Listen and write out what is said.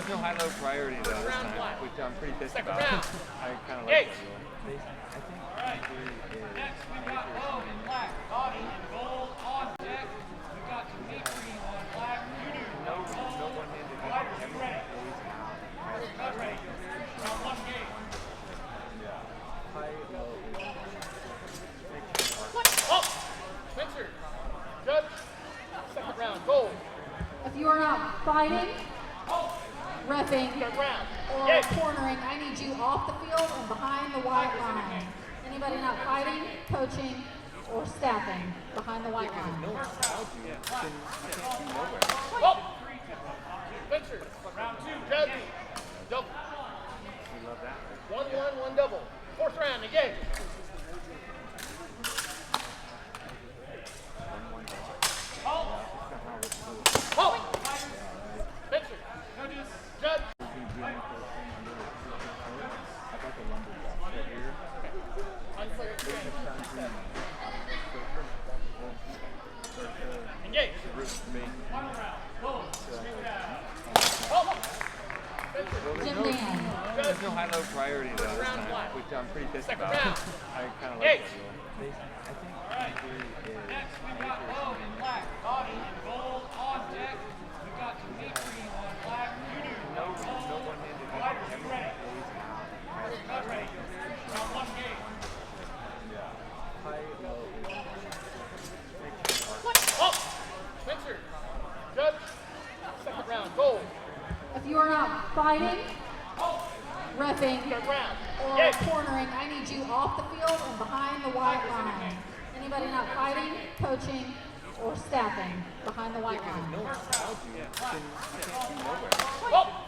There's no high-low priority though this time, which I'm pretty pissed about. Round. I kind of like that rule. I think Black, body and gold on deck. We got Dimitri on black. No one-handed hit. Everything goes out. Ready. Round one game. High-low. Oh! Spencer. Judge. Second round. Gold. If you are not fighting, reffing, Third round. or Yes. cornering, I need you off the field and behind the white line. Anybody not fighting, coaching, or staffing behind the white line. No one allowed you. Then you can't be nowhere. Oh! Spencer. Round two. Judge. Double. We love that. 1-1, 1 double. Fourth round. Engage. Oh! Spencer. Judge. Unclear. Engage. Oh! Jim Dan. There's no high-low priority though this Round time, one. which I'm pretty pissed Second about. round. I kind of Engage. like that rule. Next, we got gold in black, body and gold on deck. We got Dimitri on black. No one-handed hit. Everything Ready. goes out. Ready. Round one game. High-low. Oh! Spencer. Judge. Second round. Gold. If you are not fighting, reffing, Third round. or Yes. cornering, I need you off the field and behind the white line. Anybody not fighting, coaching, or staffing behind the white line. No one allowed you. Then you can't be nowhere. Oh!